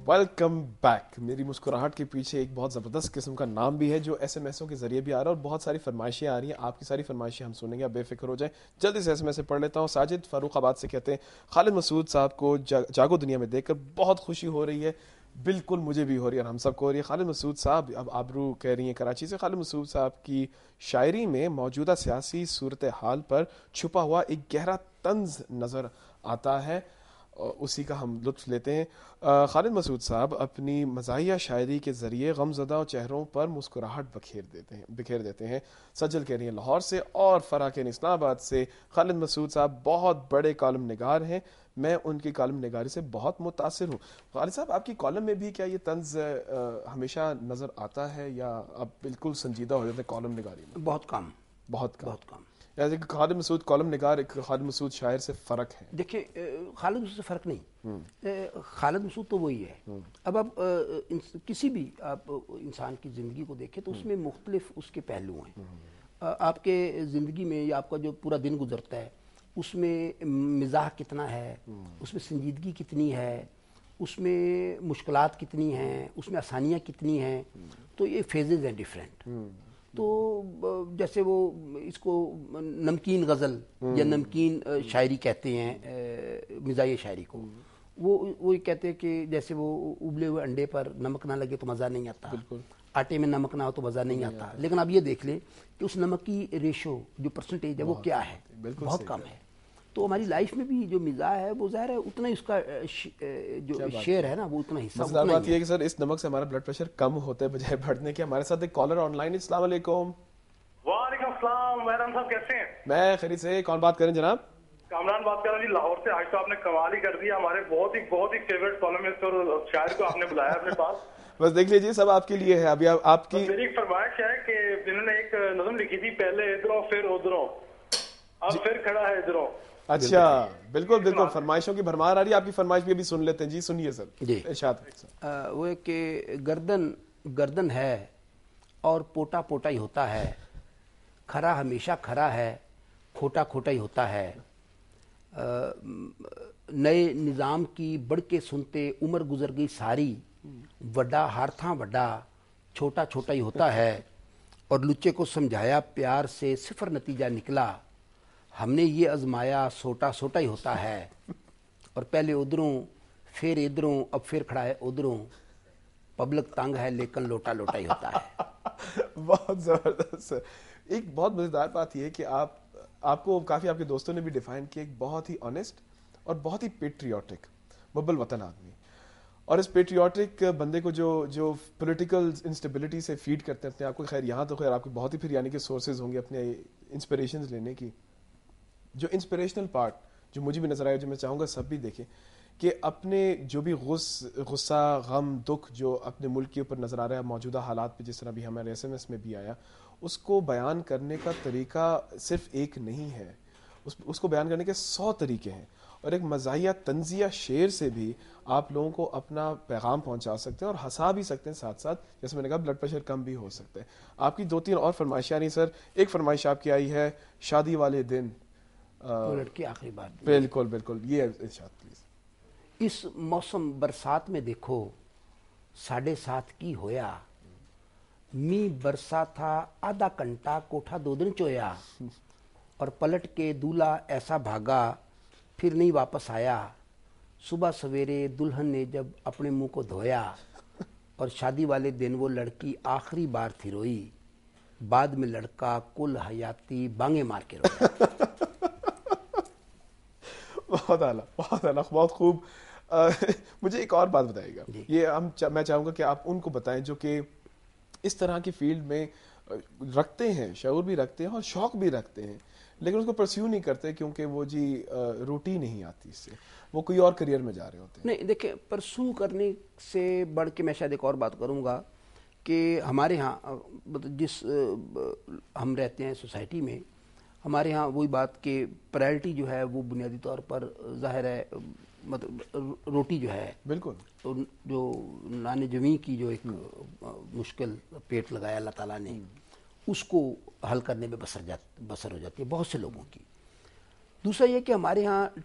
Welcome back. میری مسکراہٹ کے پیچھے ایک بہت زبردست قسم کا نام بھی ہے جو ایس ایم ایسوں کے ذریعے بھی آ رہا ہے, اور بہت ساری فرمائشیں آ رہی ہیں. آپ کی ساری فرمائشیں ہم سنیں گے, آپ بے فکر ہو جائیں. جلدی سے ایس ایم ایس سے پڑھ لیتا ہوں. ساجد فاروق آباد سے کہتے ہیں خالد مسعود صاحب کو جاگو دنیا میں دیکھ کر بہت خوشی ہو رہی ہے. بالکل مجھے بھی ہو رہی ہے اور ہم سب کو ہو رہی ہے. خالد مسعود صاحب, اب آبرو کہہ رہی ہیں کراچی سے, خالد مسعود صاحب کی شاعری میں موجودہ سیاسی صورتحال پر چھپا ہوا ایک گہرا طنز نظر آتا ہے, اسی کا ہم لطف لیتے ہیں. خالد مسعود صاحب اپنی مزاحیہ شاعری کے ذریعے غم زدہ چہروں پر مسکراہٹ بکھیر دیتے ہیں. سجل کہہ رہی ہیں لاہور سے, اور فرح کہہ رہی ہیں اسلام آباد سے. خالد مسعود صاحب بہت بڑے کالم نگار ہیں, میں ان کی کالم نگاری سے بہت متاثر ہوں. خالد صاحب, آپ کی کالم میں بھی کیا یہ طنز ہمیشہ نظر آتا ہے یا آپ بالکل سنجیدہ ہو جاتے ہیں کالم نگاری میں؟ بہت کم. یعنی کہ خالد مسعود کالم نگار ایک خالد مسعود شاعر سے فرق ہے. دیکھیں, خالد مسعود سے فرق نہیں. خالد مسعود تو وہی ہے. اب آپ کسی بھی آپ انسان کی زندگی کو دیکھیں تو اس میں مختلف اس کے پہلو ہیں. آپ کے زندگی میں یا آپ کا جو پورا دن گزرتا ہے اس میں مزاح کتنا ہے, اس میں سنجیدگی کتنی ہے, اس میں مشکلات کتنی ہیں, اس میں آسانیاں کتنی ہیں, تو یہ فیزز ہیں ڈیفرنٹ. تو جیسے وہ اس کو نمکین غزل یا نمکین شاعری کہتے ہیں, مزاحیہ شاعری کو. وہ کہتے ہیں کہ جیسے وہ ابلے ہوئے انڈے پر نمک نہ لگے تو مزہ نہیں آتا, آٹے میں نمک نہ ہو تو مزہ نہیں آتا. لیکن آپ یہ دیکھ لیں کہ اس نمک کی ریشو جو پرسنٹیج ہے وہ کیا ہے, بہت کم ہے. تو ہماری لائف میں بھی جو مزاح ہے وہ ظاہر ہے اتنا ہی اس کا جو شیئر ہے نا وہ اتنا حصہ اتنا ہی ہے. بات یہ ہے کہ سر اس نمک سے ہمارا بلڈ پریشر کم ہوتا ہے بجائے بڑھنے کے. ہمارے ساتھ ایک کالر آن لائن. السلام علیکم. وعلیکم السلام. میڈم صاحب کیسے ہیں؟ میں خیریت سے. کون بات کریں جناب؟ کامران بات کر رہا ہوں جی, لاہور سے. آج تو آپ نے کمال ہی کر دیا. ہمارے بہت ہی فیوریٹ کالمسٹ اور شاعر کو آپ نے بلایا اپنے پاس. بس دیکھ لیجیے سب آپ کے لیے ہے. ابھی آپ کی میری ایک فرمائش ہے کہ جنہوں نے ایک نظم لکھی تھی, پہلے ادھروں پھر ادھروں, اب پھر کھڑا ہے ادھروں. اچھا, بالکل فرمائشوں کی بھرمار آ رہی ہے. آپ کی فرمائش بھی ابھی سن لیتے ہیں. جی سنیے سر. جی ارشاد. وہ ہے کہ گردن ہے اور پوٹا پوٹا ہی ہوتا ہے, کھرا ہمیشہ کھرا ہے, کھوٹا کھوٹا ہی ہوتا ہے. نئے نظام کی بڑھ کے سنتے عمر گزر گئی ساری, وڈا ہار تھا وڈا, چھوٹا چھوٹا ہی ہوتا ہے. اور لچے کو سمجھایا پیار سے, صفر نتیجہ نکلا, ہم نے یہ آزمایا سوٹا سوٹا ہی ہوتا ہے. اور پہلے ادھروں پھر ادھروں, اب پھر کھڑا ہے ادھروں, پبلک تنگ ہے لیکن لوٹا لوٹا ہی ہوتا ہے. بہت زبردست. ایک بہت مزیدار بات یہ ہے کہ آپ کو کافی آپ کے دوستوں نے بھی ڈیفائن کیا, ایک بہت ہی آنیسٹ اور بہت ہی پیٹریوٹک محب الوطن آدمی. اور اس پیٹریوٹک بندے کو جو پولیٹیکل انسٹیبلٹی سے فیڈ کرتے ہیں اپنے آپ کو. خیر یہاں تو خیر آپ کو بہت ہی پھر یعنی کہ سورسز ہوں گے اپنے انسپریشنز لینے کی. جو انسپریشنل پارٹ جو مجھے بھی نظر آیا, جو میں چاہوں گا سب بھی دیکھیں, کہ اپنے جو بھی غصہ غم دکھ جو اپنے ملک کے اوپر نظر آ رہا ہے موجودہ حالات پہ, جس طرح بھی ہمارے ایس ایم ایس میں بھی آیا, اس کو بیان کرنے کا طریقہ صرف ایک نہیں ہے, اس کو بیان کرنے کے 100 طریقے ہیں. اور ایک مزاحیہ طنزیہ شعر سے بھی آپ لوگوں کو اپنا پیغام پہنچا سکتے ہیں اور ہنسا بھی سکتے ہیں ساتھ ساتھ. جیسے میں نے کہا بلڈ پریشر کم بھی ہو سکتا ہے. آپ کی 2-3 اور فرمائشیں نہیں سر. ایک فرمائش آپ کی آئی ہے شادی والے دن, وہ لڑکی آخری بار. بالکل یہ ارشاد پلیز. اس موسم برسات میں دیکھو ساڑھے 7 کی ہویا, می برسا تھا آدھا گھنٹہ کوٹھا 2 دن چویا, اور پلٹ کے دولہا ایسا بھاگا پھر نہیں واپس آیا. صبح سویرے دلہن نے جب اپنے منہ کو دھویا, اور شادی والے دن وہ لڑکی آخری بار تھی روئی, بعد میں لڑکا کل حیاتی بانگے مار کے رویا. بہت اعلیٰ, بہت خوب. مجھے ایک اور بات بتائیے گا. یہ میں چاہوں گا کہ آپ ان کو بتائیں جو کہ اس طرح کی فیلڈ میں رکھتے ہیں, شعور بھی رکھتے ہیں اور شوق بھی رکھتے ہیں, لیکن اس کو پرسیو نہیں کرتے کیونکہ وہ روٹی نہیں آتی اس سے, وہ کوئی اور کریئر میں جا رہے ہوتے ہیں. نہیں دیکھیں, پرسو کرنے سے بڑھ کے میں شاید ایک اور بات کروں گا کہ ہمارے ہاں جس ہم رہتے ہیں سوسائٹی میں, ہمارے ہاں وہی بات کہ پرائرٹی جو ہے وہ بنیادی طور پر ظاہر ہے مطلب روٹی جو ہے, بالکل جو نان جویں کی جو ایک مشکل پیٹ لگایا اللہ تعالیٰ نے, اس کو حل کرنے میں بسر ہو جاتی ہے بہت سے لوگوں کی. دوسرا یہ کہ ہمارے ہاں